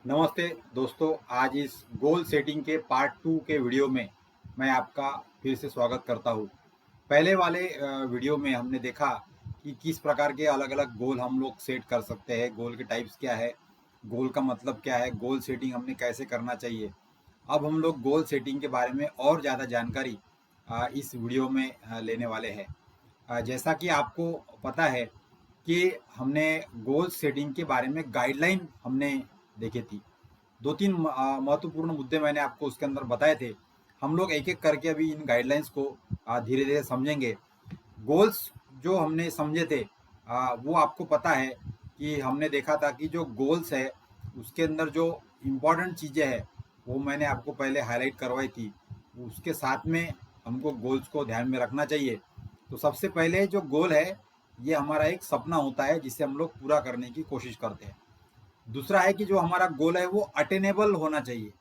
नमस्ते दोस्तों। आज इस गोल सेटिंग के पार्ट 2 के वीडियो में मैं आपका फिर से स्वागत करता हूँ। पहले वाले वीडियो में हमने देखा कि किस प्रकार के अलग अलग गोल हम लोग सेट कर सकते हैं, गोल के टाइप्स क्या है, गोल का मतलब क्या है, गोल सेटिंग हमने कैसे करना चाहिए। अब हम लोग गोल सेटिंग के बारे में और ज़्यादा जानकारी इस वीडियो में लेने वाले हैं। जैसा कि आपको पता है कि हमने गोल सेटिंग के बारे में गाइडलाइन हमने देखी थी। 2-3 महत्वपूर्ण मुद्दे मैंने आपको उसके अंदर बताए थे। हम लोग एक-एक करके अभी इन गाइडलाइंस को धीरे-धीरे समझेंगे। गोल्स जो हमने समझे थे, वो आपको पता है कि हमने देखा था कि जो गोल्स है, उसके अंदर जो इम्पोर्टेंट चीज़ें हैं, वो मैंने आपको पहले हाइलाइट करवाई थी। उसके साथ में हमको गोल्स को ध्यान में रखना चाहिए। तो सबसे पहले जो गोल है, ये हमारा एक सपना होता है जिसे हम लोग पूरा करने की कोशिश करते हैं। दूसरा है कि जो हमारा गोल है वो अटेनेबल होना चाहिए।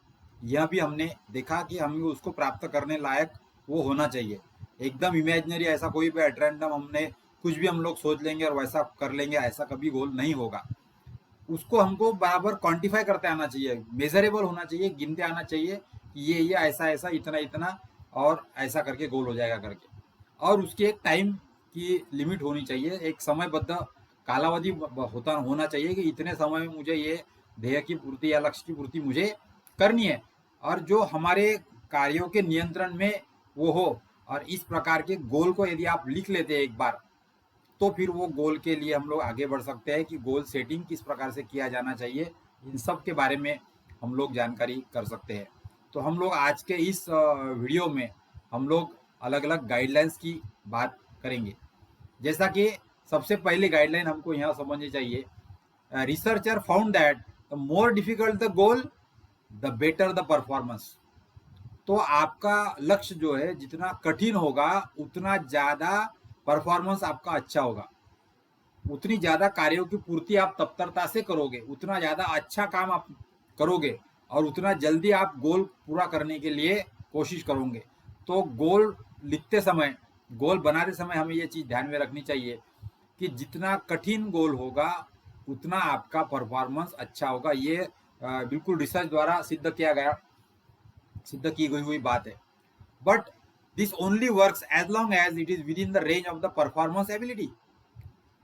यह भी हमने देखा कि हमें उसको प्राप्त करने लायक वो होना चाहिए। एकदम इमेजिनरी ऐसा कोई भी एट रैंडम हमने कुछ भी हम लोग सोच लेंगे और वैसा कर लेंगे, ऐसा कभी गोल नहीं होगा। उसको हमको बराबर क्वांटिफाई करते आना चाहिए, मेजरेबल होना चाहिए, गिनते आना चाहिए कि ये ऐसा ऐसा इतना इतना और ऐसा करके गोल हो जाएगा करके। और उसकी एक टाइम की लिमिट होनी चाहिए, एक समयबद्ध कालावधि होता होना चाहिए कि इतने समय में मुझे ये ध्येय की पूर्ति या लक्ष्य की पूर्ति मुझे करनी है। और जो हमारे कार्यों के नियंत्रण में वो हो। और इस प्रकार के गोल को यदि आप लिख लेते हैं एक बार, तो फिर वो गोल के लिए हम लोग आगे बढ़ सकते हैं कि गोल सेटिंग किस प्रकार से किया जाना चाहिए। इन सब के बारे में हम लोग जानकारी कर सकते हैं। तो हम लोग आज के इस वीडियो में हम लोग अलग अलग गाइडलाइंस की बात करेंगे। जैसा कि सबसे पहली गाइडलाइन हमको यहाँ समझनी चाहिए। Researcher found that the more difficult the goal, the better the performance. तो आपका लक्ष्य जो है जितना कठिन होगा, उतना ज्यादा परफॉर्मेंस आपका अच्छा होगा। उतनी ज्यादा कार्यों की पूर्ति आप तत्परता से करोगे, उतना ज्यादा अच्छा काम आप करोगे और उतना जल्दी आप गोल पूरा करने के लिए कोशिश करोगे। तो गोल लिखते समय, गोल बनाते समय हमें ये चीज ध्यान में रखनी चाहिए कि जितना कठिन गोल होगा, उतना आपका परफॉर्मेंस अच्छा होगा। ये बिल्कुल रिसर्च द्वारा सिद्ध की गई हुई बात है। But this only works as long as it is within the range of the performance ability.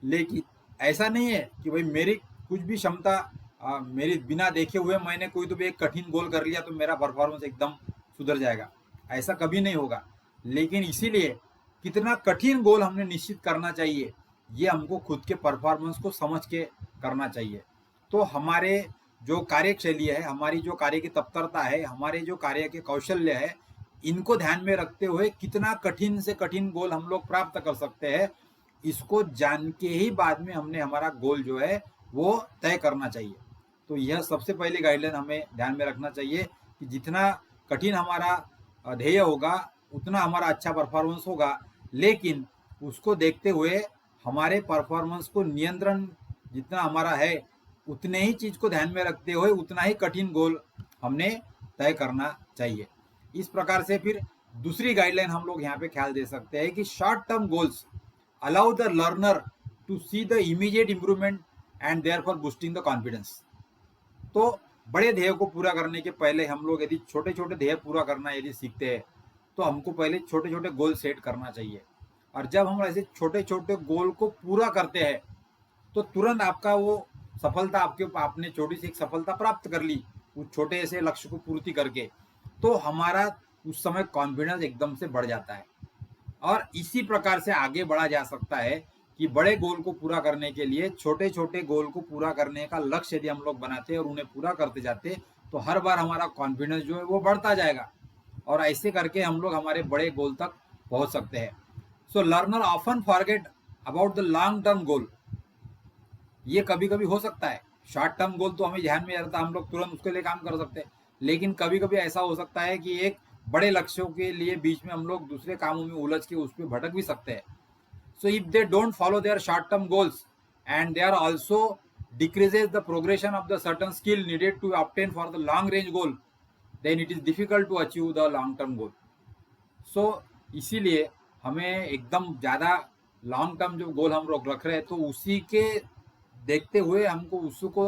लेकिन ऐसा नहीं है कि भाई मेरी कुछ भी क्षमता, मेरी बिना देखे हुए मैंने कोई तो भी एक कठिन गोल कर लिया तो मेरा परफॉर्मेंस एकदम सुधर जाएगा। ऐसा कभी नहीं होगा। लेकिन इसीलिए कितना कठिन गोल हमने निश्चित करना चाहिए, ये हमको खुद के परफॉर्मेंस को समझ के करना चाहिए। तो हमारे जो कार्यशैली है, हमारी जो कार्य की तत्परता है, हमारे जो कार्य के कौशल्य है, इनको ध्यान में रखते हुए कितना कठिन से कठिन गोल हम लोग प्राप्त कर सकते हैं, इसको जान के ही बाद में हमने हमारा गोल जो है वो तय करना चाहिए। तो यह सबसे पहली गाइडलाइन हमें ध्यान में रखना चाहिए कि जितना कठिन हमारा ध्येय होगा, उतना हमारा अच्छा परफॉर्मेंस होगा। लेकिन उसको देखते हुए हमारे परफॉर्मेंस को नियंत्रण जितना हमारा है, उतने ही चीज को ध्यान में रखते हुए उतना ही कठिन गोल हमने तय करना चाहिए। इस प्रकार से फिर दूसरी गाइडलाइन हम लोग यहाँ पे ख्याल दे सकते हैं कि short term goals allow the learner to see the immediate improvement and therefore boosting the confidence। तो बड़े ध्येय को पूरा करने के पहले हम लोग यदि छोटे छोटे ध्येय पूरा करना यदि सीखते हैं, तो हमको पहले छोटे छोटे गोल सेट करना चाहिए। और जब हम ऐसे छोटे छोटे गोल को पूरा करते हैं, तो तुरंत आपका वो सफलता, आपने छोटी सी एक सफलता प्राप्त कर ली उस छोटे से लक्ष्य को पूर्ति करके, तो हमारा उस समय कॉन्फिडेंस एकदम से बढ़ जाता है। और इसी प्रकार से आगे बढ़ा जा सकता है कि बड़े गोल को पूरा करने के लिए छोटे छोटे गोल को पूरा करने का लक्ष्य यदि हम लोग बनाते हैं और उन्हें पूरा करते जाते, तो हर बार हमारा कॉन्फिडेंस जो है वो बढ़ता जाएगा और ऐसे करके हम लोग हमारे बड़े गोल तक पहुंच सकते हैं। So learner often forget about the long term goal. ये कभी कभी हो सकता है, शॉर्ट टर्म गोल तो हमें ध्यान में रहता है, हम लोग तुरंत उसके लिए काम कर सकते हैं। लेकिन कभी कभी ऐसा हो सकता है कि एक बड़े लक्ष्यों के लिए बीच में हम लोग दूसरे कामों में उलझ के उस पर भटक भी सकते हैं। So if they don't follow their short term goals and they are also decreases the progression of the certain skill needed to obtain for the long range goal, then it is difficult to achieve the long term goal। सो इसीलिए हमें एकदम ज़्यादा long term जो गोल हम लोग रख रहे हैं, तो उसी के देखते हुए हमको उसको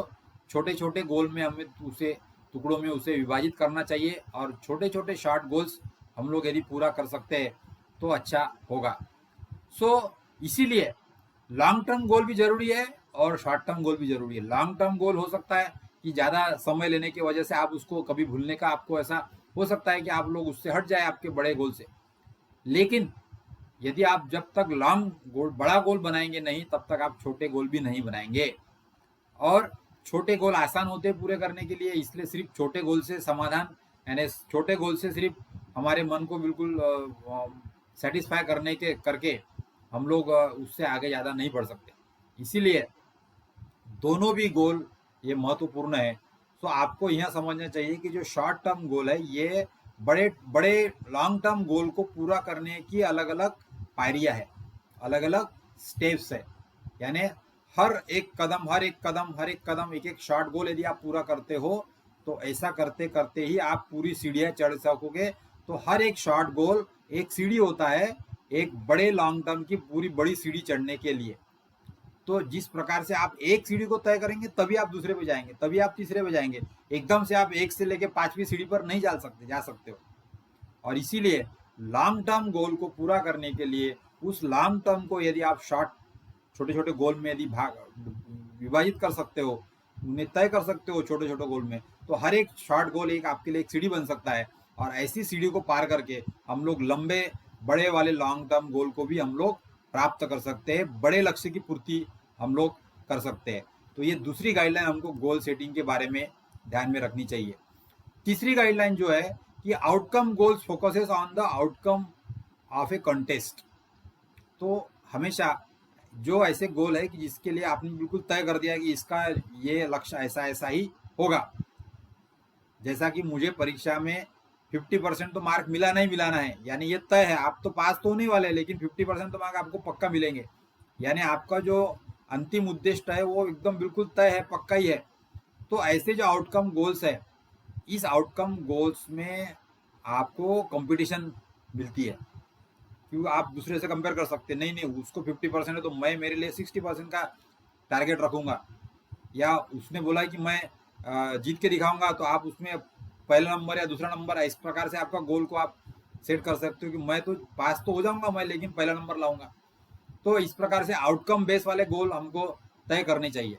छोटे छोटे गोल में हमें उसे टुकड़ों में उसे विभाजित करना चाहिए, और छोटे छोटे शॉर्ट गोल्स हम लोग यदि पूरा कर सकते हैं तो अच्छा होगा। इसीलिए लॉन्ग टर्म गोल भी जरूरी है और शॉर्ट टर्म गोल भी जरूरी है। लॉन्ग टर्म गोल हो सकता है कि ज़्यादा समय लेने की वजह से आप उसको कभी भूलने का आपको ऐसा हो सकता है कि आप लोग उससे हट जाए आपके बड़े गोल से। लेकिन यदि आप जब तक लॉन्ग गोल बड़ा गोल बनाएंगे नहीं, तब तक आप छोटे गोल भी नहीं बनाएंगे। और छोटे गोल आसान होते हैं पूरे करने के लिए, इसलिए सिर्फ छोटे गोल से समाधान, यानी छोटे गोल से सिर्फ हमारे मन को बिल्कुल सेटिस्फाई करने के करके हम लोग उससे आगे ज़्यादा नहीं बढ़ सकते। इसीलिए दोनों भी गोल ये महत्वपूर्ण है। तो आपको यह समझना चाहिए कि जो शॉर्ट टर्म गोल है ये बड़े बड़े लॉन्ग टर्म गोल को पूरा करने की अलग अलग पायरियां है, अलग अलग स्टेप्स है। यानी हर एक कदम एक एक शॉर्ट गोल यदि आप पूरा करते हो तो ऐसा करते करते ही आप पूरी सीढ़ियां चढ़ सकोगे। तो हर एक शॉर्ट गोल एक सीढ़ी होता है एक बड़े लॉन्ग टर्म की पूरी बड़ी सीढ़ी चढ़ने के लिए। तो जिस प्रकार से आप एक सीढ़ी को तय करेंगे तभी आप दूसरे पे जाएंगे, तभी आप तीसरे पे जाएंगे। एकदम से आप एक से लेके 5वीं सीढ़ी पर नहीं जा सकते हो। और इसीलिए लॉन्ग टर्म गोल को पूरा करने के लिए उस लॉन्ग टर्म को यदि आप शॉर्ट छोटे छोटे गोल में यदि विभाजित कर सकते हो, उन्हें तय कर सकते हो छोटे छोटे गोल में, तो हर एक शॉर्ट गोल एक आपके लिए एक सीढ़ी बन सकता है। और ऐसी सीढ़ी को पार करके हम लोग लंबे बड़े वाले लॉन्ग टर्म गोल को भी हम लोग प्राप्त कर सकते हैं, बड़े लक्ष्य की पूर्ति हम लोग कर सकते हैं। तो ये दूसरी गाइडलाइन हमको गोल सेटिंग के बारे में ध्यान में रखनी चाहिए। तीसरी गाइडलाइन जो है कि outcome goals focuses on the outcome of A contest. तो हमेशा जो ऐसे गोल है कि जिसके लिए आपने बिल्कुल तय कर दिया कि इसका ये लक्ष्य ऐसा ऐसा ही होगा, जैसा कि मुझे परीक्षा में 50% तो मार्क मिलाना ही मिलाना है, यानी ये तय है, आप तो पास तो होने वाले लेकिन 50% तो मार्क आपको पक्का मिलेंगे। यानी आपका जो अंतिम उद्देश्य है वो एकदम बिल्कुल तय है, पक्का ही है। तो ऐसे जो आउटकम गोल्स है, इस आउटकम गोल्स में आपको कंपटीशन मिलती है, क्योंकि आप दूसरे से कंपेयर कर सकते हैं, नहीं नहीं उसको 50% है तो मैं मेरे लिए 60% का टारगेट रखूंगा, या उसने बोला कि मैं जीत के दिखाऊंगा तो आप उसमें पहला नंबर या दूसरा नंबर, इस प्रकार से आपका गोल को आप सेट कर सकते हो कि मैं तो पास तो हो जाऊंगा मैं, लेकिन पहला नंबर लाऊंगा। तो इस प्रकार से आउटकम बेस वाले गोल हमको तय करने चाहिए।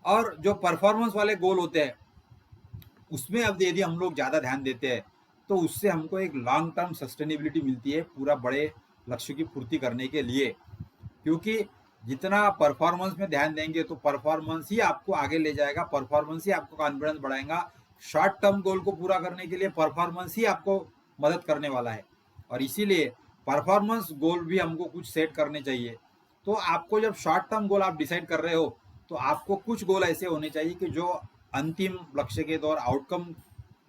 और जो परफॉर्मेंस वाले गोल होते हैं उसमें अब यदि हम लोग ज़्यादा ध्यान देते हैं तो उससे हमको एक लॉन्ग टर्म सस्टेनेबिलिटी मिलती है पूरा बड़े लक्ष्य की पूर्ति करने के लिए। क्योंकि जितना परफॉर्मेंस में ध्यान देंगे तो परफॉर्मेंस ही आपको आगे ले जाएगा, परफॉर्मेंस ही आपको कॉन्फिडेंस बढ़ाएगा। शॉर्ट टर्म गोल को पूरा करने के लिए परफॉर्मेंस ही आपको मदद करने वाला है। और इसीलिए परफॉर्मेंस गोल भी हमको कुछ सेट करने चाहिए। तो आपको जब शॉर्ट टर्म गोल आप डिसाइड कर रहे हो तो आपको कुछ गोल ऐसे होने चाहिए कि जो अंतिम लक्ष्य के तौर आउटकम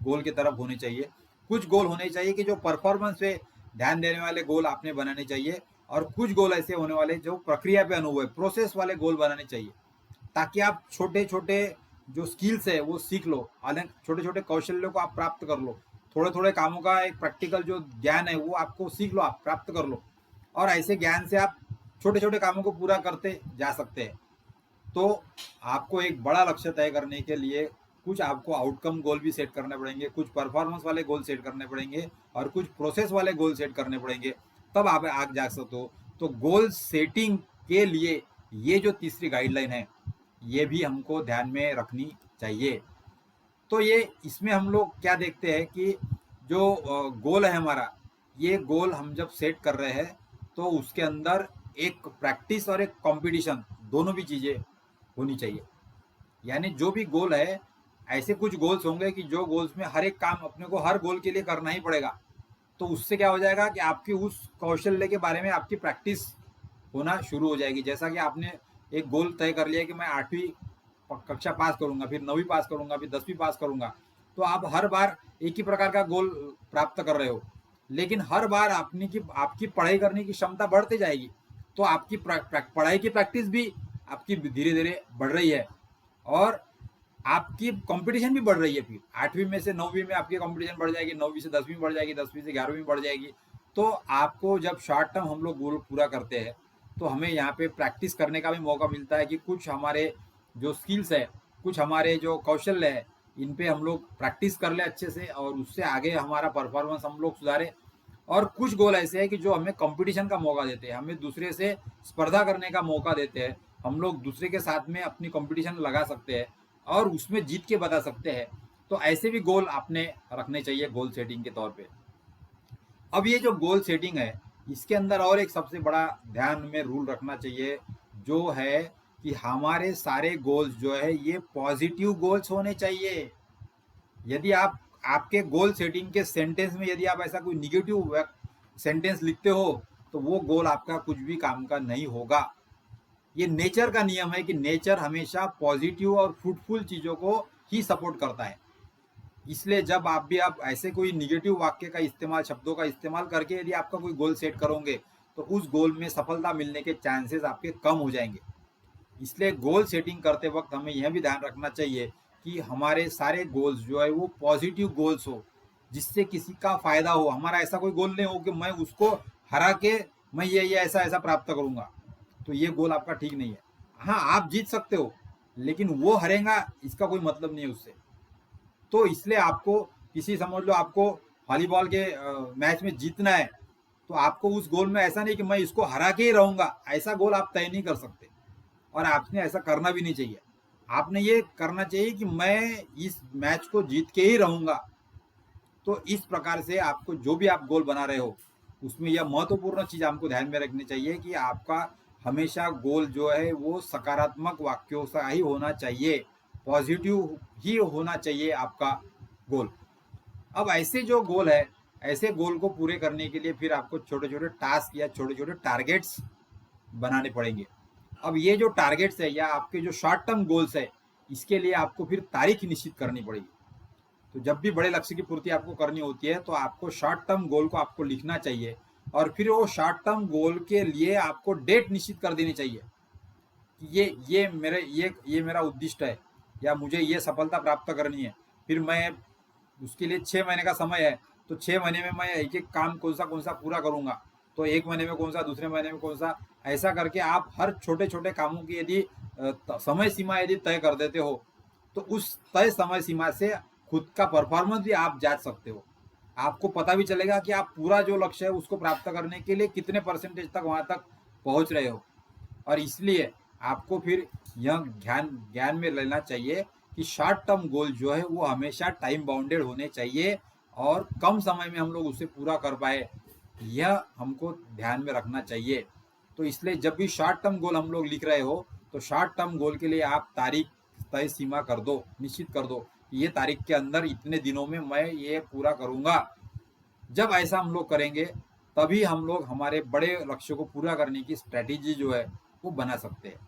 गोल की तरफ होने चाहिए। कुछ गोल होने चाहिए कि जो परफॉर्मेंस पे ध्यान देने वाले गोल आपने बनाने चाहिए, और कुछ गोल ऐसे होने वाले जो प्रक्रिया पे अनुभव है, प्रोसेस वाले गोल बनाने चाहिए, ताकि आप छोटे छोटे जो स्किल्स है वो सीख लो, अलग छोटे छोटे कौशल्यों को आप प्राप्त कर लो, थोड़े थोड़े कामों का एक प्रैक्टिकल जो ज्ञान है वो आपको सीख लो, आप प्राप्त कर लो, और ऐसे ज्ञान से आप छोटे छोटे कामों को पूरा करते जा सकते हैं। तो आपको एक बड़ा लक्ष्य तय करने के लिए कुछ आपको आउटकम गोल भी सेट करने पड़ेंगे, कुछ परफॉर्मेंस वाले गोल सेट करने पड़ेंगे, और कुछ प्रोसेस वाले गोल सेट करने पड़ेंगे, तब आप आगे जा सकते हो। तो गोल सेटिंग के लिए ये जो तीसरी गाइडलाइन है ये भी हमको ध्यान में रखनी चाहिए। तो ये इसमें हम लोग क्या देखते हैं कि जो गोल है हमारा, ये गोल हम जब सेट कर रहे हैं तो उसके अंदर एक प्रैक्टिस और एक कंपटीशन दोनों भी चीज़ें होनी चाहिए। यानी जो भी गोल है, ऐसे कुछ गोल्स होंगे कि जो गोल्स में हर एक काम अपने को हर गोल के लिए करना ही पड़ेगा। तो उससे क्या हो जाएगा कि आपकी उस कौशल्य के बारे में आपकी प्रैक्टिस होना शुरू हो जाएगी। जैसा कि आपने एक गोल तय कर लिया कि मैं 8वीं कक्षा पास करूंगा, फिर 9वीं पास करूंगा, फिर 10वीं पास करूंगा, तो आप हर बार एक ही प्रकार का गोल प्राप्त कर रहे हो, लेकिन हर बार आपकी पढ़ाई करने की क्षमता बढ़ती जाएगी। तो आपकी पढ़ाई की प्रैक्टिस भी आपकी धीरे धीरे बढ़ रही है, और आपकी कंपटीशन भी बढ़ रही है। फिर 8वीं में से 9वीं में आपकी कंपटीशन बढ़ जाएगी, 9वीं से 10वीं बढ़ जाएगी, 10वीं से 11वीं बढ़ जाएगी। तो आपको जब शॉर्ट टर्म हम लोग गोल पूरा करते हैं तो हमें यहाँ पे प्रैक्टिस करने का भी मौका मिलता है कि कुछ हमारे जो स्किल्स है, कुछ हमारे जो कौशल्य है इन पे हम लोग प्रैक्टिस कर ले अच्छे से और उससे आगे हमारा परफॉर्मेंस हम लोग सुधारे। और कुछ गोल ऐसे हैं कि जो हमें कंपटीशन का मौका देते हैं, हमें दूसरे से स्पर्धा करने का मौका देते हैं, हम लोग दूसरे के साथ में अपनी कंपटीशन लगा सकते हैं और उसमें जीत के बता सकते हैं। तो ऐसे भी गोल आपने रखने चाहिए गोल सेटिंग के तौर पे। अब ये जो गोल सेटिंग है इसके अंदर और एक सबसे बड़ा ध्यान में रूल रखना चाहिए, जो है कि हमारे सारे गोल्स जो है ये पॉजिटिव गोल्स होने चाहिए। यदि आप आपके गोल सेटिंग के सेंटेंस में यदि आप ऐसा कोई निगेटिव सेंटेंस लिखते हो तो वो गोल आपका कुछ भी काम का नहीं होगा। ये नेचर का नियम है कि नेचर हमेशा पॉजिटिव और फ्रूटफुल चीजों को ही सपोर्ट करता है। इसलिए जब आप ऐसे कोई निगेटिव वाक्य का इस्तेमाल, शब्दों का इस्तेमाल करके यदि आपका कोई गोल सेट करोगे तो उस गोल में सफलता मिलने के चांसेस आपके कम हो जाएंगे। इसलिए गोल सेटिंग करते वक्त हमें यह भी ध्यान रखना चाहिए कि हमारे सारे गोल्स जो है वो पॉजिटिव गोल्स हो, जिससे किसी का फायदा हो। हमारा ऐसा कोई गोल नहीं हो कि मैं उसको हरा के मैं ये ऐसा ऐसा प्राप्त करूंगा, तो ये गोल आपका ठीक नहीं है। हाँ, आप जीत सकते हो लेकिन वो हरेगा इसका कोई मतलब नहीं है उससे। तो इसलिए आपको किसी, समझ लो आपको वॉलीबॉल के मैच में जीतना है, तो आपको उस गोल में ऐसा नहीं कि मैं इसको हरा के ही रहूंगा, ऐसा गोल आप तय नहीं कर सकते और आपने ऐसा करना भी नहीं चाहिए। आपने ये करना चाहिए कि मैं इस मैच को जीत के ही रहूंगा। तो इस प्रकार से आपको जो भी आप गोल बना रहे हो उसमें यह महत्वपूर्ण चीज आपको ध्यान में रखनी चाहिए कि आपका हमेशा गोल जो है वो सकारात्मक वाक्यों से ही होना चाहिए, पॉजिटिव ही होना चाहिए आपका गोल। अब ऐसे जो गोल है, ऐसे गोल को पूरे करने के लिए फिर आपको छोटे छोटे टास्क या छोटे छोटे टारगेट्स बनाने पड़ेंगे। अब ये जो टारगेट्स है या आपके जो शॉर्ट टर्म गोल्स है, इसके लिए आपको फिर तारीख निश्चित करनी पड़ेगी। तो जब भी बड़े लक्ष्य की पूर्ति आपको करनी होती है तो आपको शॉर्ट टर्म गोल को आपको लिखना चाहिए और फिर वो शॉर्ट टर्म गोल के लिए आपको डेट निश्चित कर देनी चाहिए कि ये मेरा उद्दिष्ट है या मुझे ये सफलता प्राप्त करनी है। फिर मैं उसके लिए 6 महीने का समय है, तो 6 महीने में मैं एक एक काम कौन सा पूरा करूंगा, तो 1 महीने में कौन सा, दूसरे महीने में कौन सा, ऐसा करके आप हर छोटे छोटे कामों की यदि समय सीमा यदि तय कर देते हो तो उस तय समय सीमा से खुद का परफॉर्मेंस भी आप जांच सकते हो। आपको पता भी चलेगा कि आप पूरा जो लक्ष्य है उसको प्राप्त करने के लिए कितने परसेंटेज तक वहां तक पहुंच रहे हो। और इसलिए आपको फिर यह ज्ञान में लेना चाहिए कि शॉर्ट टर्म गोल जो है वो हमेशा टाइम बाउंडेड होने चाहिए और कम समय में हम लोग उसे पूरा कर पाए, यह हमको ध्यान में रखना चाहिए। तो इसलिए जब भी शॉर्ट टर्म गोल हम लोग लिख रहे हो तो शॉर्ट टर्म गोल के लिए आप तारीख तय सीमा कर दो, निश्चित कर दो कि ये तारीख के अंदर इतने दिनों में मैं ये पूरा करूंगा। जब ऐसा हम लोग करेंगे तभी हम लोग हमारे बड़े लक्ष्य को पूरा करने की स्ट्रैटेजी जो है वो बना सकते हैं।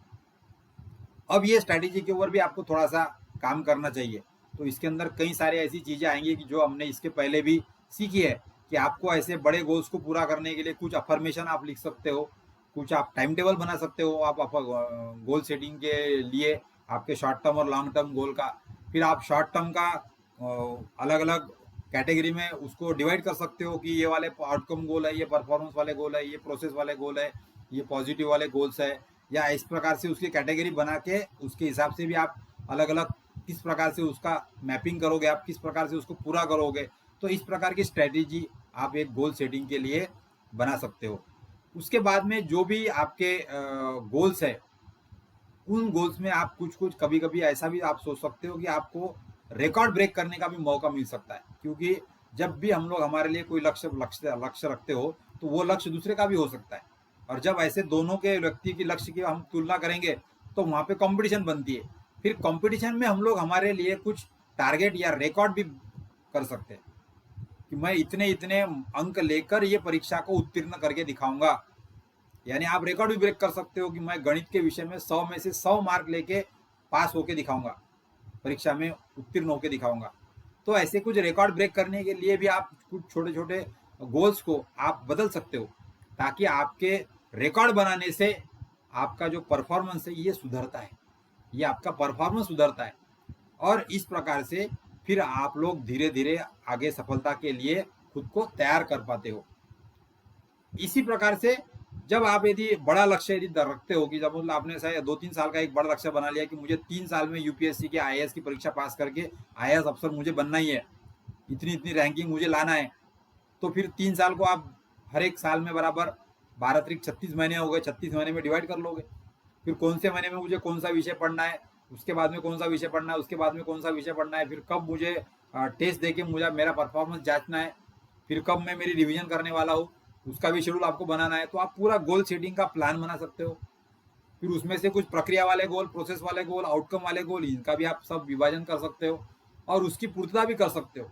अब ये स्ट्रैटेजी के ऊपर भी आपको थोड़ा सा काम करना चाहिए। तो इसके अंदर कई सारे ऐसी चीजें आएंगी कि जो हमने इसके पहले भी सीखी है कि आपको ऐसे बड़े गोल्स को पूरा करने के लिए कुछ अफर्मेशन आप लिख सकते हो, कुछ आप टाइम टेबल बना सकते हो आप गोल सेटिंग के लिए, आपके शॉर्ट टर्म और लॉन्ग टर्म गोल का। फिर आप शॉर्ट टर्म का अलग अलग कैटेगरी में उसको डिवाइड कर सकते हो कि ये वाले आउटकम गोल है, ये परफॉर्मेंस वाले गोल है, ये प्रोसेस वाले गोल है, ये पॉजिटिव वाले गोल्स है, या इस प्रकार से उसकी कैटेगरी बना के उसके हिसाब से भी आप अलग अलग किस प्रकार से उसका मैपिंग करोगे, आप किस प्रकार से उसको पूरा करोगे। तो इस प्रकार की स्ट्रेटेजी आप एक गोल सेटिंग के लिए बना सकते हो। उसके बाद में जो भी आपके गोल्स है उन गोल्स में आप कुछ कभी कभी ऐसा भी आप सोच सकते हो कि आपको रिकॉर्ड ब्रेक करने का भी मौका मिल सकता है, क्योंकि जब भी हम लोग हमारे लिए कोई लक्ष्य रखते हो तो वो लक्ष्य दूसरे का भी हो सकता है। और जब ऐसे दोनों के व्यक्ति की लक्ष्य की हम तुलना करेंगे तो वहां पे कंपटीशन बनती है। फिर कंपटीशन में हम लोग हमारे लिए कुछ टारगेट या रिकॉर्ड भी कर सकते हैं कि मैं इतने इतने अंक लेकर ये परीक्षा को उत्तीर्ण करके दिखाऊंगा। यानी आप रिकॉर्ड भी ब्रेक कर सकते हो कि मैं गणित के विषय में 100 में से 100 मार्क लेके पास होके दिखाऊंगा, परीक्षा में उत्तीर्ण होके दिखाऊंगा। तो ऐसे कुछ रिकॉर्ड ब्रेक करने के लिए भी आप कुछ छोटे छोटे गोल्स को आप बदल सकते हो, ताकि आपके रिकॉर्ड बनाने से आपका जो परफॉर्मेंस है ये सुधरता है, ये आपका परफॉर्मेंस सुधरता है। और इस प्रकार से फिर आप लोग धीरे धीरे आगे सफलता के लिए खुद को तैयार कर पाते हो। इसी प्रकार से जब आप यदि बड़ा लक्ष्य यदि रखते हो कि जब मतलब आपने शायद 2-3 साल का एक बड़ा लक्ष्य बना लिया कि मुझे 3 साल में यूपीएससी के आईएएस की परीक्षा पास करके आईएएस अफसर मुझे बनना ही है, इतनी इतनी रैंकिंग मुझे लाना है, तो फिर 3 साल को आप हर एक साल में बराबर 12 त्रिक 36 महीने हो गए, 36 महीने में डिवाइड कर लोगे। फिर कौन से महीने में मुझे कौन सा विषय पढ़ना है, उसके बाद में कौन सा विषय पढ़ना है, उसके बाद में कौन सा विषय पढ़ना है, फिर कब मुझे टेस्ट दे के मुझे मेरा परफॉर्मेंस जांचना है, फिर कब मैं मेरी रिवीजन करने वाला हूँ, उसका भी शेड्यूल आपको बनाना है। तो आप पूरा गोल सेटिंग का प्लान बना सकते हो। फिर उसमें से कुछ प्रक्रिया वाले गोल, प्रोसेस वाले गोल, आउटकम वाले गोल, इनका भी आप सब विभाजन कर सकते हो और उसकी पूर्तता भी कर सकते हो।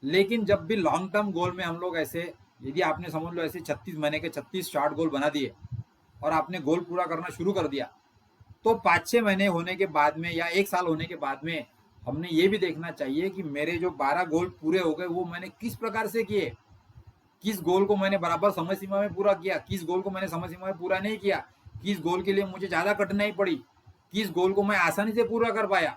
लेकिन जब भी लॉन्ग टर्म गोल में हम लोग ऐसे, यदि आपने समझ लो ऐसे 36 महीने के 36 शॉर्ट गोल बना दिए और आपने गोल पूरा करना शुरू कर दिया, तो 5-6 महीने होने के बाद में या 1 साल होने के बाद में हमने ये भी देखना चाहिए कि मेरे जो 12 गोल पूरे हो गए वो मैंने किस प्रकार से किए, किस गोल को मैंने बराबर समय सीमा में पूरा किया, किस गोल को मैंने समय सीमा में पूरा नहीं किया, किस गोल के लिए मुझे ज्यादा कठिनाई पड़ी, किस गोल को मैं आसानी से पूरा कर पाया।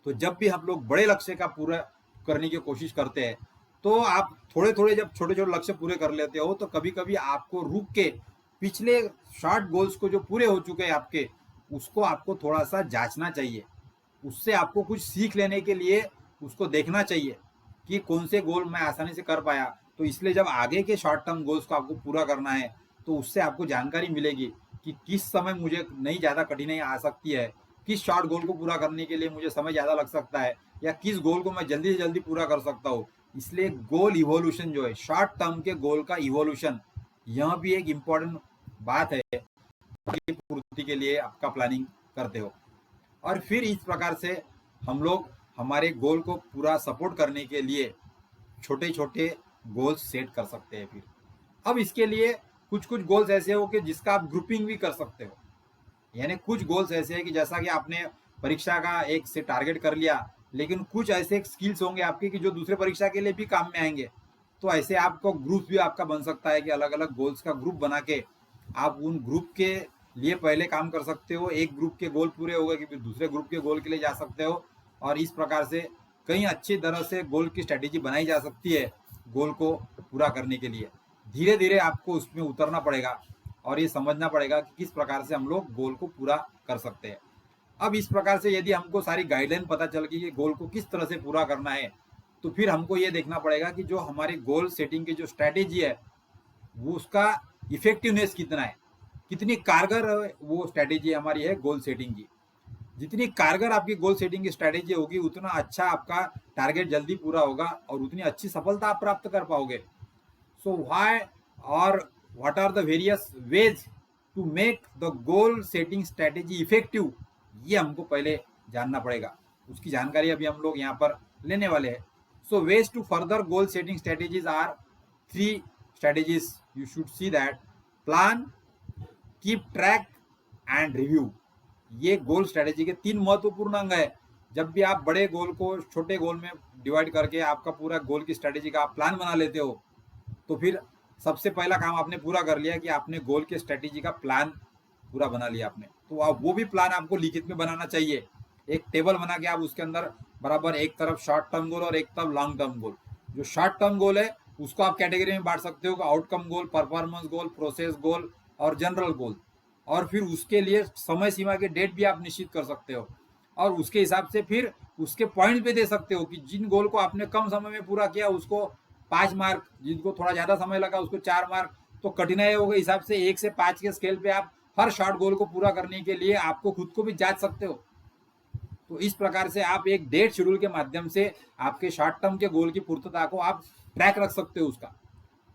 तो जब भी हम लोग बड़े लक्ष्य का पूरा करने की कोशिश करते हैं, तो आप थोड़े थोड़े जब छोटे छोटे लक्ष्य पूरे कर लेते हो, तो कभी कभी आपको रुक के पिछले शॉर्ट गोल्स को जो पूरे हो चुके हैं आपके, उसको आपको थोड़ा सा जांचना चाहिए, उससे आपको कुछ सीख लेने के लिए उसको देखना चाहिए कि कौन से गोल मैं आसानी से कर पाया। तो इसलिए जब आगे के शॉर्ट टर्म गोल्स को आपको पूरा करना है, तो उससे आपको जानकारी मिलेगी कि किस समय मुझे नहीं ज़्यादा कठिनाई आ सकती है, किस शॉर्ट गोल को पूरा करने के लिए मुझे समय ज़्यादा लग सकता है, या किस गोल को मैं जल्दी से जल्दी पूरा कर सकता हूँ। इसलिए गोल इवोल्यूशन जो है, शॉर्ट टर्म के गोल का इवोल्यूशन, यह भी एक इम्पॉर्टेंट बात है कि पूर्ति के लिए आपका प्लानिंग करते हो। और फिर इस प्रकार से हम लोग हमारे गोल को पूरा सपोर्ट करने के लिए छोटे छोटे गोल्स सेट कर सकते हैं। फिर अब इसके लिए कुछ कुछ गोल्स ऐसे हो कि जिसका आप ग्रुपिंग भी कर सकते हो, यानी कुछ गोल्स ऐसे हैं कि जैसा कि आपने परीक्षा का एक से टारगेट कर लिया, लेकिन कुछ ऐसे स्किल्स होंगे आपके कि जो दूसरे परीक्षा के लिए भी काम में आएंगे। तो ऐसे आपको ग्रुप भी आपका बन सकता है कि अलग अलग गोल्स का ग्रुप बना के आप उन ग्रुप के लिए पहले काम कर सकते हो। एक ग्रुप के गोल पूरे हो गए कि फिर दूसरे ग्रुप के गोल के लिए जा सकते हो, और इस प्रकार से कई अच्छी तरह से गोल की स्ट्रेटेजी बनाई जा सकती है गोल को पूरा करने के लिए। धीरे धीरे आपको उसमें उतरना पड़ेगा और ये समझना पड़ेगा कि किस प्रकार से हम लोग गोल को पूरा कर सकते हैं। अब इस प्रकार से यदि हमको सारी गाइडलाइन पता चल गई कि गोल को किस तरह से पूरा करना है, तो फिर हमको ये देखना पड़ेगा कि जो हमारी गोल सेटिंग की जो स्ट्रैटेजी है वो उसका इफेक्टिवनेस कितना है, कितनी कारगर वो स्ट्रैटेजी हमारी है गोल सेटिंग की। जितनी कारगर आपकी गोल सेटिंग की स्ट्रैटेजी होगी, उतना अच्छा आपका टारगेट जल्दी पूरा होगा और उतनी अच्छी सफलता आप प्राप्त कर पाओगे। सो व्हाई और what are the various ways to make the goal setting strategy effective, ये हमको पहले जानना पड़ेगा। उसकी जानकारी अभी हम लोग यहाँ पर लेने वाले हैं। So ways to further goal setting strategies are 3 strategies you should see that: plan, keep track and review. ये गोल स्ट्रैटेजी के 3 महत्वपूर्ण अंग है। जब भी आप बड़े गोल को छोटे गोल में डिवाइड करके आपका पूरा गोल की स्ट्रैटेजी का आप प्लान बना लेते हो, तो फिर सबसे पहला काम आपने पूरा कर लिया कि आपने गोल के स्ट्रैटेजी का प्लान पूरा बना लिया आपने। तो आप वो भी प्लान आपको लिखित में बनाना चाहिए, एक टेबल बना के आप उसके अंदर बराबर एक तरफ शॉर्ट टर्म गोल और एक तरफ लॉन्ग टर्म गोल। जो शॉर्ट टर्म गोल है उसको आप कैटेगरी में बांट सकते हो, आउटकम गोल, परफॉर्मेंस गोल, प्रोसेस गोल और जनरल गोल। और फिर उसके लिए समय सीमा के डेट भी आप निश्चित कर सकते हो, और उसके हिसाब से फिर उसके पॉइंट भी दे सकते हो कि जिन गोल को आपने कम समय में पूरा किया उसको 5 मार्क, जिनको थोड़ा ज्यादा समय लगा उसको 4 मार्क। तो कठिनाइयों के हिसाब से 1 से 5 के स्केल पे आप हर शॉर्ट गोल को पूरा करने के लिए आपको खुद को भी जांच सकते हो। तो इस प्रकार से आप एक डेट शेड्यूल के माध्यम से आपके शॉर्ट टर्म के गोल की पूर्तता को आप ट्रैक रख सकते हो उसका।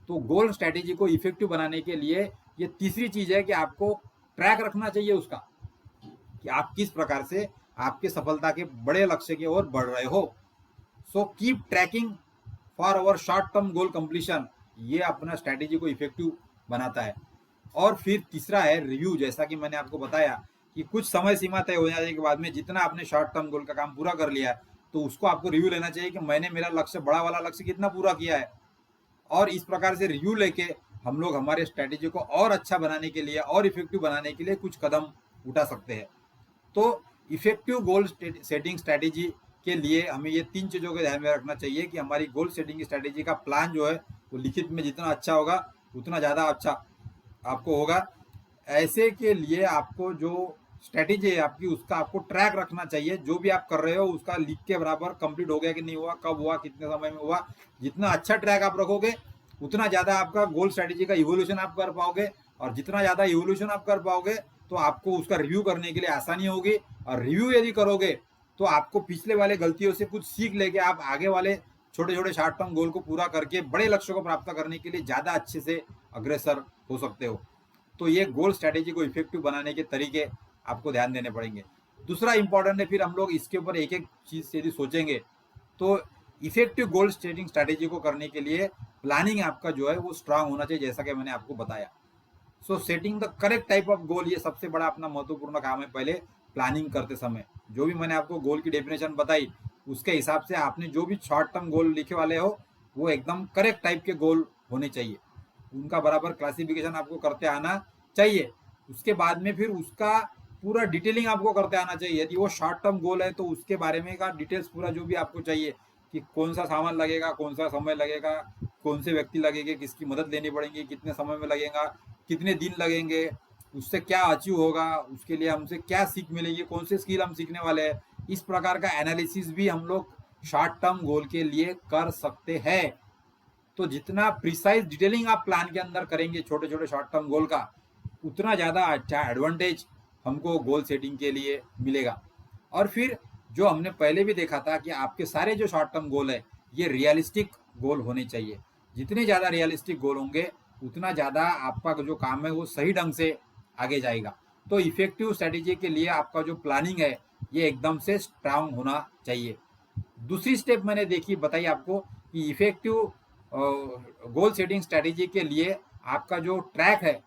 तो गोल स्ट्रैटेजी को इफेक्टिव बनाने के लिए ये तीसरी चीज है कि आपको ट्रैक रखना चाहिए उसका, कि आप किस प्रकार से आपके सफलता के बड़े लक्ष्य की ओर बढ़ रहे हो। So keep trekking for our short term goal completion, ये अपना स्ट्रैटेजी को इफेक्टिव बनाता है। और फिर तीसरा है रिव्यू। जैसा कि मैंने आपको बताया कि कुछ समय सीमा तय हो जाने के बाद में जितना आपने शॉर्ट टर्म गोल का काम पूरा कर लिया है, तो उसको आपको रिव्यू लेना चाहिए कि मैंने मेरा लक्ष्य, बड़ा वाला लक्ष्य कितना पूरा किया है। और इस प्रकार से रिव्यू लेके हम लोग हमारे स्ट्रैटेजी को और अच्छा बनाने के लिए और इफेक्टिव बनाने के लिए कुछ कदम उठा सकते हैं। तो इफेक्टिव गोल सेटिंग स्ट्रैटेजी के लिए हमें ये 3 चीज़ों को ध्यान में रखना चाहिए कि हमारी गोल सेटिंग स्ट्रैटेजी का प्लान जो है वो लिखित में जितना अच्छा होगा उतना ज़्यादा अच्छा आपको होगा। ऐसे के लिए आपको जो स्ट्रेटेजी है आपकी, उसका आपको ट्रैक रखना चाहिए। जो भी आप कर रहे हो उसका लिख के बराबर कंप्लीट हो गया कि नहीं हुआ, कब हुआ, कितने समय में हुआ। जितना अच्छा ट्रैक आप रखोगे उतना ज़्यादा आपका गोल स्ट्रेटेजी का इवोल्यूशन आप कर पाओगे, और जितना ज़्यादा इवोल्यूशन आप कर पाओगे तो आपको उसका रिव्यू करने के लिए आसानी होगी। और रिव्यू यदि करोगे तो आपको पिछले वाले गलतियों से कुछ सीख लेके आप आगे वाले छोटे छोटे शॉर्ट टर्म गोल को पूरा करके बड़े लक्ष्यों को प्राप्त करने के लिए ज़्यादा अच्छे से अग्रसर हो सकते हो। तो ये गोल स्ट्रैटेजी को इफेक्टिव बनाने के तरीके आपको ध्यान देने पड़ेंगे। दूसरा इंपॉर्टेंट है, फिर हम लोग इसके ऊपर एक एक चीज़ से यदि सोचेंगे तो इफेक्टिव गोल सेटिंग स्ट्रैटेजी को करने के लिए प्लानिंग आपका जो है वो स्ट्रांग होना चाहिए, जैसा कि मैंने आपको बताया। So setting the correct type of goal, ये सबसे बड़ा अपना महत्वपूर्ण काम है। पहले प्लानिंग करते समय जो भी मैंने आपको गोल की डेफिनेशन बताई, उसके हिसाब से आपने जो भी शॉर्ट टर्म गोल लिखे वाले हो वो एकदम करेक्ट टाइप के गोल होने चाहिए। उनका बराबर क्लासिफिकेशन आपको करते आना चाहिए। उसके बाद में फिर उसका पूरा डिटेलिंग आपको करते आना चाहिए। यदि वो शॉर्ट टर्म गोल है तो उसके बारे में का डिटेल्स पूरा जो भी आपको चाहिए कि कौन सा सामान लगेगा, कौन सा समय लगेगा, कौन से व्यक्ति लगेंगे, किसकी मदद लेनी पड़ेगी, कितने समय में लगेगा, कितने दिन लगेंगे, उससे क्या अचीव होगा, उसके लिए हमसे क्या सीख मिलेगी, कौन से स्किल हम सीखने वाले हैं। इस प्रकार का एनालिसिस भी हम लोग शॉर्ट टर्म गोल के लिए कर सकते हैं। तो जितना प्रिसाइज डिटेलिंग आप प्लान के अंदर करेंगे छोटे छोटे शॉर्ट टर्म गोल का, उतना ज़्यादा अच्छा एडवांटेज हमको गोल सेटिंग के लिए मिलेगा। और फिर जो हमने पहले भी देखा था कि आपके सारे जो शॉर्ट टर्म गोल है ये रियलिस्टिक गोल होने चाहिए। जितने ज़्यादा रियलिस्टिक गोल होंगे उतना ज़्यादा आपका जो काम है वो सही ढंग से आगे जाएगा। तो इफेक्टिव स्ट्रेटेजी के लिए आपका जो प्लानिंग है ये एकदम से स्ट्रांग होना चाहिए। दूसरी स्टेप मैंने देखी बताई आपको कि इफेक्टिव गोल सेटिंग स्ट्रेटेजी के लिए आपका जो ट्रैक है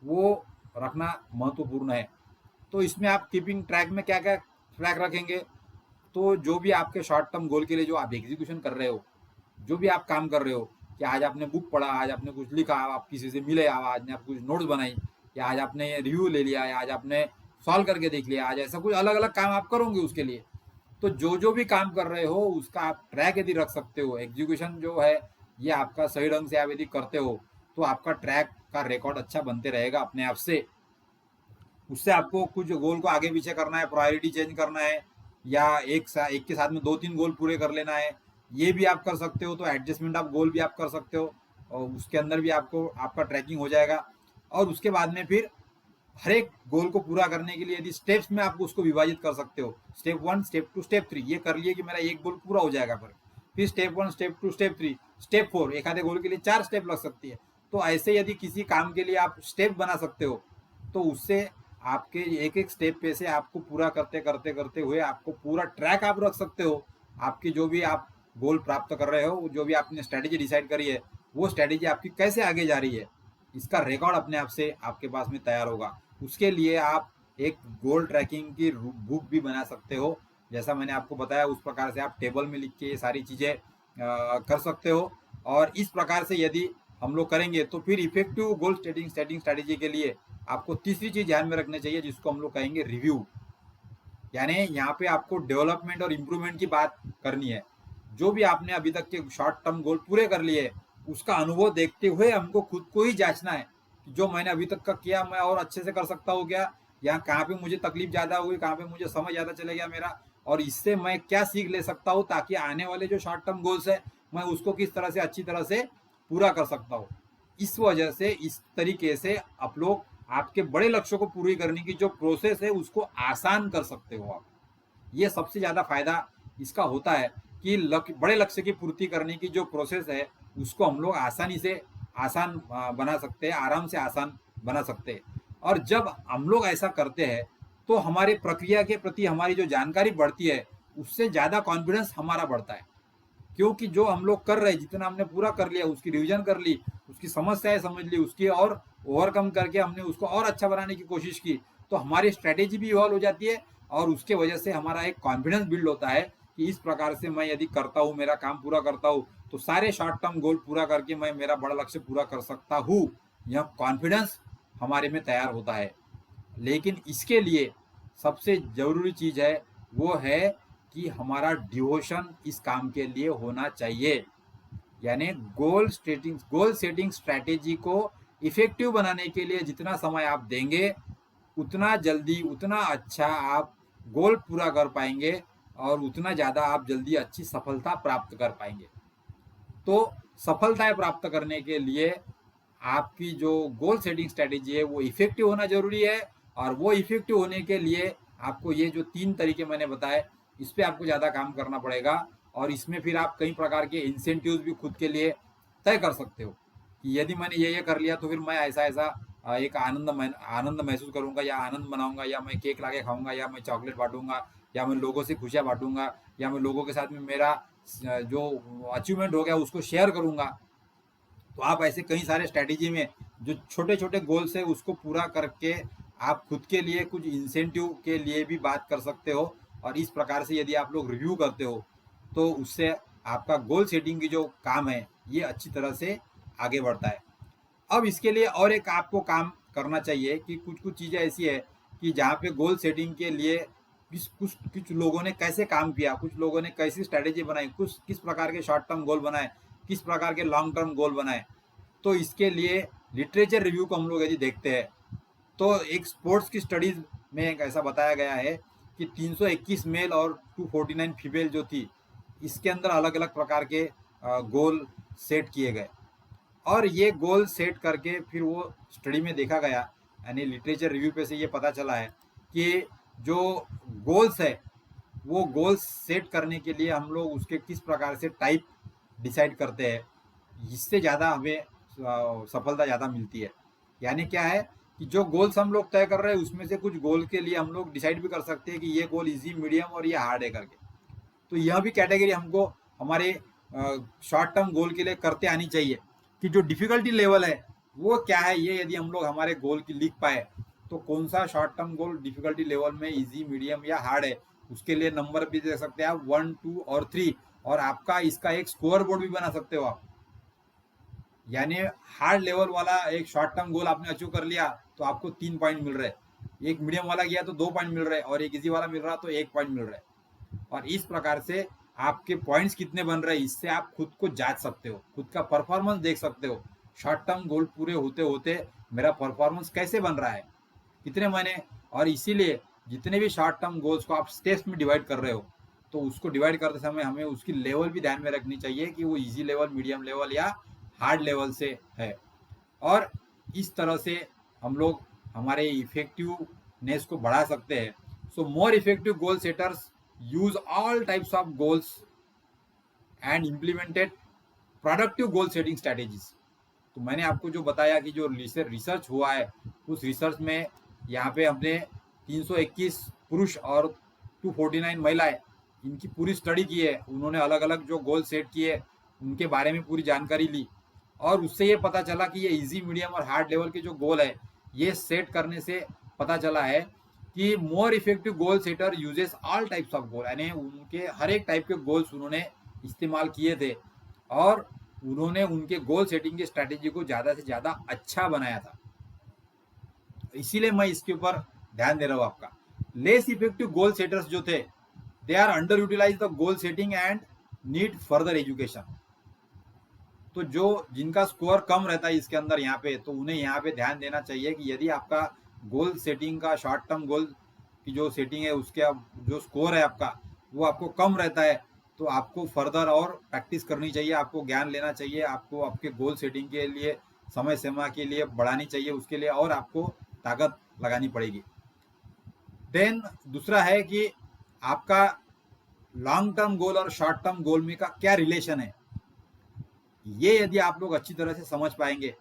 वो रखना महत्वपूर्ण है। तो इसमें आप कीपिंग ट्रैक में क्या क्या ट्रैक रखेंगे, तो जो भी आपके शॉर्ट टर्म गोल के लिए जो आप एग्जीक्यूशन कर रहे हो, जो भी आप काम कर रहे हो, कि आज आपने बुक पढ़ा, आज आपने कुछ लिखा, आप किसी से मिले, आज ने आप कुछ नोट्स बनाई, या आज आपने रिव्यू ले लिया, या आज आपने सॉल्व करके देख लिया, आज ऐसा कुछ अलग अलग काम आप करोगे उसके लिए। तो जो जो भी काम कर रहे हो उसका आप ट्रैक यदि रख सकते हो, एग्जीक्यूशन जो है ये आपका सही ढंग से आप यदि करते हो तो आपका ट्रैक का रिकॉर्ड अच्छा बनते रहेगा अपने आप से। उससे आपको कुछ गोल को आगे पीछे करना है, प्रायोरिटी चेंज करना है, या एक के साथ में 2-3 गोल पूरे कर लेना है, ये भी आप कर सकते हो। तो एडजस्टमेंट ऑफ गोल भी आप कर सकते हो, और उसके अंदर भी आपको आपका ट्रैकिंग हो जाएगा। और उसके बाद में फिर हर एक गोल को पूरा करने के लिए यदि स्टेप्स में आप उसको विभाजित कर सकते हो, स्टेप 1, स्टेप 2, स्टेप 3, ये कर लिए कि मेरा एक गोल पूरा हो जाएगा। फिर स्टेप 1, स्टेप 2, स्टेप 3, स्टेप 4, एक आधे गोल के लिए 4 स्टेप लग सकती है। तो ऐसे यदि किसी काम के लिए आप स्टेप बना सकते हो तो उससे आपके एक एक स्टेप पे से आपको पूरा करते करते करते हुए आपको पूरा ट्रैक आप रख सकते हो। आपकी जो भी आप गोल प्राप्त कर रहे हो, जो भी आपने स्ट्रेटेजी डिसाइड करी है, वो स्ट्रेटेजी आपकी कैसे आगे जा रही है, इसका रिकॉर्ड अपने आप से आपके पास में तैयार होगा। उसके लिए आप एक गोल ट्रैकिंग की बुक भी बना सकते हो, जैसा मैंने आपको बताया उस प्रकार से आप टेबल में लिख के ये सारी चीज़ें कर सकते हो। और इस प्रकार से यदि हम लोग करेंगे तो फिर इफेक्टिव गोल सेटिंग स्ट्रेटेजी के लिए आपको तीसरी चीज ध्यान में रखनी चाहिए, जिसको हम लोग कहेंगे रिव्यू। यानी यहाँ पे आपको डेवलपमेंट और इम्प्रूवमेंट की बात करनी है। जो भी आपने अभी तक के शॉर्ट टर्म गोल पूरे कर लिए, उसका अनुभव देखते हुए हमको खुद को ही जांचना है कि जो मैंने अभी तक का किया मैं और अच्छे से कर सकता हूँ क्या, या कहाँ पे मुझे तकलीफ ज़्यादा हुई, कहाँ पे मुझे समय ज़्यादा चले गया मेरा, और इससे मैं क्या सीख ले सकता हूँ ताकि आने वाले जो शॉर्ट टर्म गोल्स है मैं उसको किस तरह से अच्छी तरह से पूरा कर सकता हूँ। इस वजह से इस तरीके से आप लोग आपके बड़े लक्ष्यों को पूरी करने की जो प्रोसेस है उसको आसान कर सकते हो आप। ये सबसे ज़्यादा फायदा इसका होता है कि बड़े लक्ष्य की पूर्ति करने की जो प्रोसेस है उसको हम लोग आसानी से आसान बना सकते हैं, आराम से आसान बना सकते हैं। और जब हम लोग ऐसा करते हैं तो हमारे प्रक्रिया के प्रति हमारी जो जानकारी बढ़ती है उससे ज़्यादा कॉन्फिडेंस हमारा बढ़ता है। क्योंकि जो हम लोग कर रहे हैं, जितना हमने पूरा कर लिया, उसकी रिवीजन कर ली, उसकी समस्याएं समझ ली, उसकी और ओवरकम करके हमने उसको और अच्छा बनाने की कोशिश की, तो हमारी स्ट्रेटेजी भी इवॉल्व हो जाती है। और उसके वजह से हमारा एक कॉन्फिडेंस बिल्ड होता है कि इस प्रकार से मैं यदि करता हूँ, मेरा काम पूरा करता हूँ, तो सारे शॉर्ट टर्म गोल पूरा करके मैं मेरा बड़ा लक्ष्य पूरा कर सकता हूँ। यह कॉन्फिडेंस हमारे में तैयार होता है। लेकिन इसके लिए सबसे जरूरी चीज है वो है कि हमारा डिवोशन इस काम के लिए होना चाहिए। यानी गोल सेटिंग स्ट्रैटेजी को इफेक्टिव बनाने के लिए जितना समय आप देंगे उतना जल्दी उतना अच्छा आप गोल पूरा कर पाएंगे और उतना ज़्यादा आप जल्दी अच्छी सफलता प्राप्त कर पाएंगे। तो सफलताएं प्राप्त करने के लिए आपकी जो गोल सेटिंग स्ट्रेटेजी है वो इफेक्टिव होना जरूरी है, और वो इफेक्टिव होने के लिए आपको ये जो 3 तरीके मैंने बताए इस पर आपको ज़्यादा काम करना पड़ेगा। और इसमें फिर आप कई प्रकार के इंसेंटिव्स भी खुद के लिए तय कर सकते हो कि यदि मैंने ये कर लिया तो फिर मैं ऐसा ऐसा एक आनंद महसूस करूंगा, या आनंद मनाऊंगा, या मैं केक ला के खाऊंगा, या मैं चॉकलेट बांटूंगा, या मैं लोगों से खुशियां बांटूंगा, या मैं लोगों के साथ में मेरा जो अचीवमेंट हो गया उसको शेयर करूंगा। तो आप ऐसे कई सारे स्ट्रैटेजी में जो छोटे छोटे गोल्स है उसको पूरा करके आप खुद के लिए कुछ इंसेंटिव के लिए भी बात कर सकते हो। और इस प्रकार से यदि आप लोग रिव्यू करते हो तो उससे आपका गोल सेटिंग की जो काम है ये अच्छी तरह से आगे बढ़ता है। अब इसके लिए और एक आपको काम करना चाहिए कि कुछ कुछ चीज़ें ऐसी है कि जहाँ पे गोल सेटिंग के लिए कुछ कुछ लोगों ने कैसे काम किया, कुछ लोगों ने कैसी स्ट्रैटेजी बनाई, कुछ किस प्रकार के शॉर्ट टर्म गोल बनाए, किस प्रकार के लॉन्ग टर्म गोल बनाए। तो इसके लिए लिटरेचर रिव्यू को हम लोग यदि देखते हैं तो एक स्पोर्ट्स की स्टडीज में एक ऐसा बताया गया है कि 321 मेल और 249 फीमेल जो थी इसके अंदर अलग अलग प्रकार के गोल सेट किए गए। और ये गोल सेट करके फिर वो स्टडी में देखा गया, यानी लिटरेचर रिव्यू पे से ये पता चला है कि जो गोल्स है वो गोल्स सेट करने के लिए हम लोग उसके किस प्रकार से टाइप डिसाइड करते हैं, इससे ज़्यादा हमें सफलता ज़्यादा मिलती है। यानी क्या है कि जो गोल्स हम लोग तय कर रहे हैं उसमें से कुछ गोल के लिए हम लोग डिसाइड भी कर सकते हैं कि ये गोल इजी, मीडियम और ये हार्ड है करके। तो यह भी कैटेगरी हमको हमारे शॉर्ट टर्म गोल के लिए करते आनी चाहिए कि जो डिफिकल्टी लेवल है वो क्या है। ये यदि हम लोग हमारे गोल की लिख पाए तो कौन सा short term goal difficulty level में इजी, मीडियम या हार्ड है, उसके लिए नंबर भी दे सकते हैं आप 1, 2 और 3। और आपका इसका एक स्कोर बोर्ड भी बना सकते हो आप। यानी हार्ड लेवल वाला एक शॉर्ट टर्म गोल आपने अचीव कर लिया तो आपको 3 पॉइंट मिल रहे, एक मीडियम वाला गया तो 2 पॉइंट मिल रहे, और एक इजी वाला मिल रहा तो 1 पॉइंट मिल रहा है। और इस प्रकार से आपके पॉइंट्स कितने बन रहे हैं इससे आप खुद को जांच सकते हो, खुद का परफॉर्मेंस देख सकते हो। शॉर्ट टर्म गोल पूरे होते होते मेरा परफॉर्मेंस कैसे बन रहा है, कितने महीने। और इसीलिए जितने भी शॉर्ट टर्म गोल्स को आप स्टेप्स में डिवाइड कर रहे हो तो उसको डिवाइड करते समय हमें उसकी लेवल भी ध्यान में रखनी चाहिए कि वो इजी लेवल, मीडियम लेवल या हार्ड लेवल से है। और इस तरह से हम लोग हमारे इफेक्टिवनेस को बढ़ा सकते हैं। So more effective goal setters use all types of goals and implemented productive goal setting strategies. तो मैंने आपको जो बताया कि जो रिसर्च हुआ है उस रिसर्च में यहाँ पे हमने 321 पुरुष और 249 महिलाएं, इनकी पूरी स्टडी की है। उन्होंने अलग अलग जो गोल सेट किए उनके बारे में पूरी जानकारी ली, और उससे ये पता चला कि ये इजी, मीडियम और हार्ड लेवल के जो गोल है ये सेट करने से पता चला है कि more effective goal setter uses all types of goal, यानी उनके हर एक टाइप के गोल्स उन्होंने इस्तेमाल किए थे और उन्होंने उनके गोल सेटिंग की स्ट्रैटेजी को ज़्यादा से ज़्यादा अच्छा बनाया था। इसीलिए मैं इसके ऊपर ध्यान दे रहा हूँ आपका। लेस इफेक्टिव गोल सेटर्स जो थे they are under utilize the goal setting and need further education. तो जो जिनका स्कोर कम रहता है इसके अंदर यहाँ पे, तो उन्हें यहाँ पे ध्यान देना चाहिए कि यदि आपका गोल सेटिंग का शॉर्ट टर्म गोल की जो सेटिंग है उसके जो स्कोर है आपका वो आपको कम रहता है तो आपको फर्दर और प्रैक्टिस करनी चाहिए, आपको ज्ञान लेना चाहिए, आपको आपके गोल सेटिंग के लिए समय सीमा के लिए बढ़ानी चाहिए, उसके लिए और आपको ताकत लगानी पड़ेगी। देन दूसरा है कि आपका लॉन्ग टर्म गोल और शॉर्ट टर्म गोल में का क्या रिलेशन है। ये यदि आप लोग अच्छी तरह से समझ पाएंगे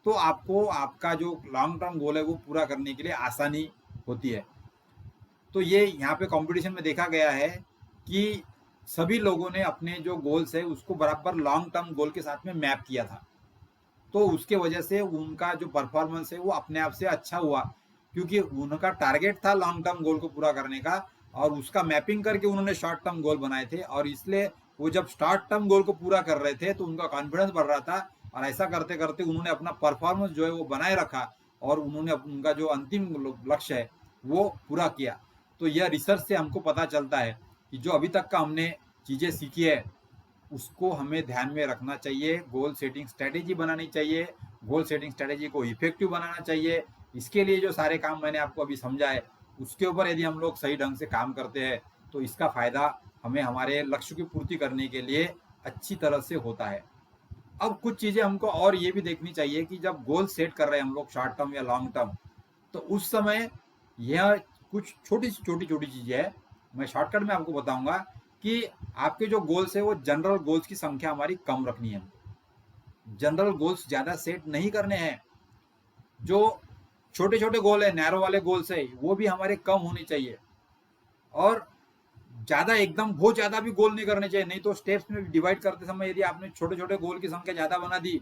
तो आपको आपका जो लॉन्ग टर्म गोल है वो पूरा करने के लिए आसानी होती है। तो ये यहाँ पे कंपटीशन में देखा गया है कि सभी लोगों ने अपने जो गोल्स है उसको बराबर लॉन्ग टर्म गोल के साथ में मैप किया था, तो उसके वजह से उनका जो परफॉर्मेंस है वो अपने आप से अच्छा हुआ, क्योंकि उनका टारगेट था लॉन्ग टर्म गोल को पूरा करने का और उसका मैपिंग करके उन्होंने शॉर्ट टर्म गोल बनाए थे। और इसलिए वो जब शॉर्ट टर्म गोल को पूरा कर रहे थे तो उनका कॉन्फिडेंस बढ़ रहा था, और ऐसा करते करते उन्होंने अपना परफॉर्मेंस जो है वो बनाए रखा और उन्होंने उनका जो अंतिम लक्ष्य है वो पूरा किया। तो यह रिसर्च से हमको पता चलता है कि जो अभी तक का हमने चीज़ें सीखी है उसको हमें ध्यान में रखना चाहिए, गोल सेटिंग स्ट्रेटेजी बनानी चाहिए, गोल सेटिंग स्ट्रेटेजी को इफेक्टिव बनाना चाहिए। इसके लिए जो सारे काम मैंने आपको अभी समझा है, उसके ऊपर यदि हम लोग सही ढंग से काम करते हैं तो इसका फायदा हमें हमारे लक्ष्य की पूर्ति करने के लिए अच्छी तरह से होता है। अब कुछ चीजें हमको और ये भी देखनी चाहिए कि जब गोल सेट कर रहे हैं हम लोग शॉर्ट टर्म या लॉन्ग टर्म, तो उस समय यह कुछ छोटी छोटी चीजें है, मैं शॉर्टकट में आपको बताऊंगा कि आपके जो गोल्स है वो जनरल गोल्स की संख्या हमारी कम रखनी है। जनरल गोल्स ज्यादा सेट नहीं करने हैं। जो छोटे छोटे गोल है, नैरो वाले गोल्स है, वो भी हमारे कम होने चाहिए। और ज्यादा एकदम बहुत ज्यादा भी गोल नहीं करने चाहिए, नहीं तो स्टेप्स में डिवाइड करते समय यदि आपने छोटे छोटे गोल की संख्या ज्यादा बना दी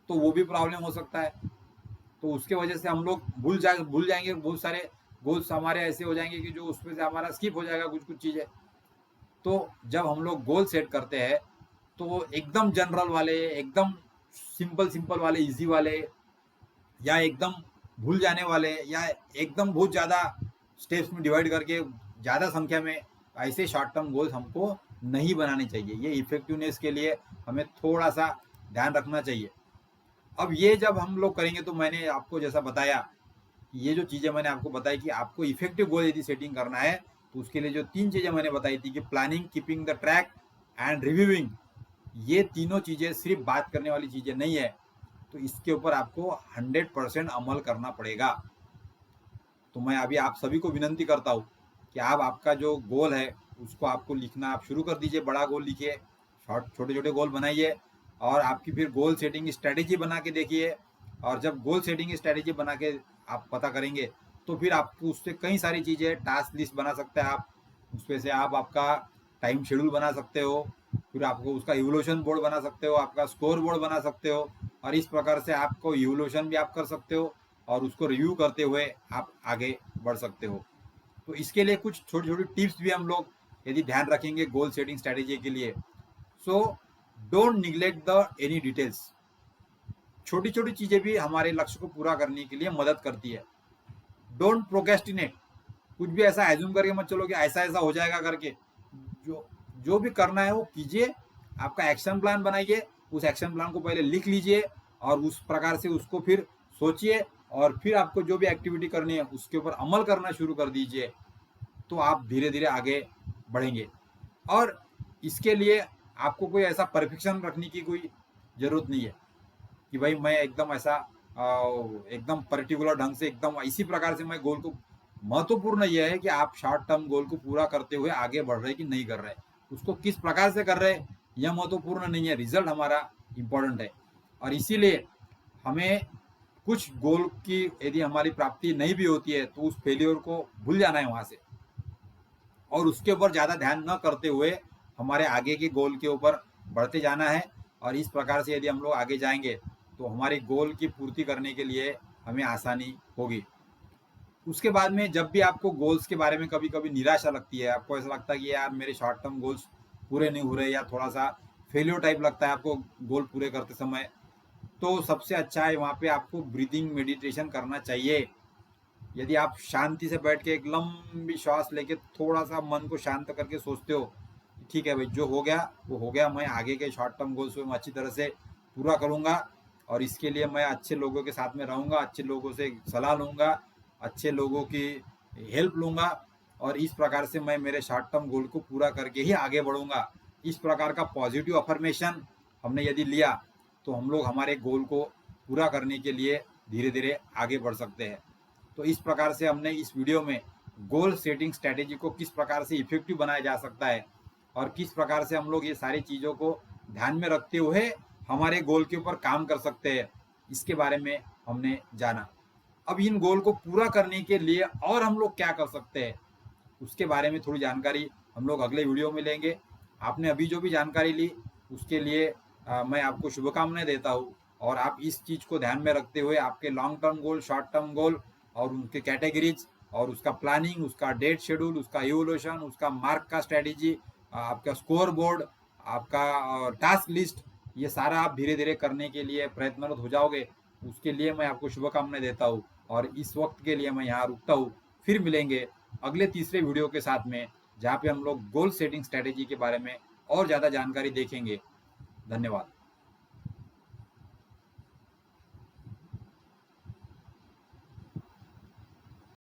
तो वो भी प्रॉब्लम हो सकता है। तो उसके वजह से हम लोग भूल जाएंगे, बहुत सारे गोल्स हमारे ऐसे हो जाएंगे कि जो उसमें से हमारा स्किप हो जाएगा कुछ चीजें। तो जब हम लोग गोल सेट करते हैं तो एकदम जनरल वाले, एकदम सिंपल वाले, इजी वाले, या एकदम भूल जाने वाले, या एकदम बहुत ज्यादा स्टेप्स में डिवाइड करके ज्यादा संख्या में, ऐसे शॉर्ट टर्म गोल्स हमको नहीं बनाने चाहिए। ये इफेक्टिवनेस के लिए हमें थोड़ा सा ध्यान रखना चाहिए। अब ये जब हम लोग करेंगे तो मैंने आपको जैसा बताया, ये जो चीजें मैंने आपको बताई कि आपको इफेक्टिव गोल यदि सेटिंग करना है तो उसके लिए जो 3 चीजें मैंने बताई थी कि planning, keeping the track and reviewing, ये तीनों चीजें सिर्फ बात करने वाली चीजें नहीं है। तो इसके ऊपर आपको 100% अमल करना पड़ेगा। तो मैं अभी आप सभी को विनंती करता हूँ कि आप आपका जो गोल है उसको आपको लिखना आप शुरू कर दीजिए। बड़ा गोल लिखिए, छोटे छोटे गोल बनाइए, और आपकी फिर गोल सेटिंग स्ट्रेटेजी बना के देखिए। और जब गोल सेटिंग स्ट्रेटेजी बना के आप पता करेंगे तो फिर आपको उससे कई सारी चीज़ें, टास्क लिस्ट बना सकते हैं आप, उसमें से आप आपका टाइम शेड्यूल बना सकते हो, फिर आपको उसका इवोल्यूशन बोर्ड बना सकते हो, आपका स्कोर बोर्ड बना सकते हो, और इस प्रकार से आपको इवोल्यूशन भी आप कर सकते हो और उसको रिव्यू करते हुए आप आगे बढ़ सकते हो। तो इसके लिए कुछ छोटी छोटी टिप्स भी हम लोग यदि ध्यान रखेंगे गोल सेटिंग स्ट्रेटेजी के लिए। So don't neglect the any details. छोटी छोटी चीजें भी हमारे लक्ष्य को पूरा करने के लिए मदद करती है। Don't procrastinate. कुछ भी ऐसा एज्यूम करके मत चलो कि ऐसा ऐसा हो जाएगा करके। जो जो भी करना है वो कीजिए। आपका एक्शन प्लान बनाइए, उस एक्शन प्लान को पहले लिख लीजिए और उस प्रकार से उसको फिर सोचिए, और फिर आपको जो भी एक्टिविटी करनी है उसके ऊपर अमल करना शुरू कर दीजिए। तो आप धीरे धीरे आगे बढ़ेंगे। और इसके लिए आपको कोई ऐसा परफेक्शन रखने की कोई जरूरत नहीं है कि भाई मैं एकदम ऐसा एकदम पर्टिकुलर ढंग से, एकदम इसी प्रकार से मैं गोल को। महत्वपूर्ण यह है कि आप शॉर्ट टर्म गोल को पूरा करते हुए आगे बढ़ रहे कि नहीं कर रहे, उसको किस प्रकार से कर रहे यह महत्वपूर्ण नहीं है, रिजल्ट हमारा इंपॉर्टेंट है। और इसीलिए हमें कुछ गोल की यदि हमारी प्राप्ति नहीं भी होती है तो उस फेलियर को भूल जाना है वहां से, और उसके ऊपर ज्यादा ध्यान न करते हुए हमारे आगे के गोल के ऊपर बढ़ते जाना है। और इस प्रकार से यदि हम लोग आगे जाएंगे तो हमारे गोल की पूर्ति करने के लिए हमें आसानी होगी। उसके बाद में जब भी आपको गोल्स के बारे में कभी कभी निराशा लगती है, आपको ऐसा लगता है कि यार मेरे शॉर्ट टर्म गोल्स पूरे नहीं हो रहे, या थोड़ा सा फेलियर टाइप लगता है आपको गोल पूरे करते समय, तो सबसे अच्छा है वहाँ पे आपको ब्रीदिंग मेडिटेशन करना चाहिए। यदि आप शांति से बैठ के एक लंबी श्वास लेके थोड़ा सा मन को शांत करके सोचते हो, ठीक है भाई जो हो गया वो हो गया, मैं आगे के शॉर्ट टर्म गोल्स को मैं अच्छी तरह से पूरा करूंगा, और इसके लिए मैं अच्छे लोगों के साथ में रहूंगा, अच्छे लोगों से सलाह लूंगा, अच्छे लोगों की हेल्प लूंगा, और इस प्रकार से मैं मेरे शॉर्ट टर्म गोल को पूरा करके ही आगे बढ़ूंगा। इस प्रकार का पॉजिटिव अफर्मेशन हमने यदि लिया तो हम लोग हमारे गोल को पूरा करने के लिए धीरे धीरे आगे बढ़ सकते हैं। तो इस प्रकार से हमने इस वीडियो में गोल सेटिंग स्ट्रेटेजी को किस प्रकार से इफेक्टिव बनाया जा सकता है और किस प्रकार से हम लोग ये सारी चीज़ों को ध्यान में रखते हुए हमारे गोल के ऊपर काम कर सकते हैं, इसके बारे में हमने जाना। अब इन गोल को पूरा करने के लिए और हम लोग क्या कर सकते हैं उसके बारे में थोड़ी जानकारी हम लोग अगले वीडियो में लेंगे। आपने अभी जो भी जानकारी ली उसके लिए मैं आपको शुभकामनाएं देता हूँ, और आप इस चीज़ को ध्यान में रखते हुए आपके लॉन्ग टर्म गोल, शॉर्ट टर्म गोल और उनके कैटेगरीज और उसका प्लानिंग, उसका डेट शेड्यूल, उसका इवोल्यूशन, उसका मार्क का स्ट्रेटेजी, आपका स्कोर बोर्ड, आपका टास्क लिस्ट, ये सारा आप धीरे धीरे करने के लिए प्रयत्नरत हो जाओगे। उसके लिए मैं आपको शुभकामनाएं देता हूँ, और इस वक्त के लिए मैं यहाँ रुकता हूँ। फिर मिलेंगे अगले तीसरे वीडियो के साथ में, जहाँ पे हम लोग गोल सेटिंग स्ट्रेटेजी के बारे में और ज़्यादा जानकारी देखेंगे। धन्यवाद।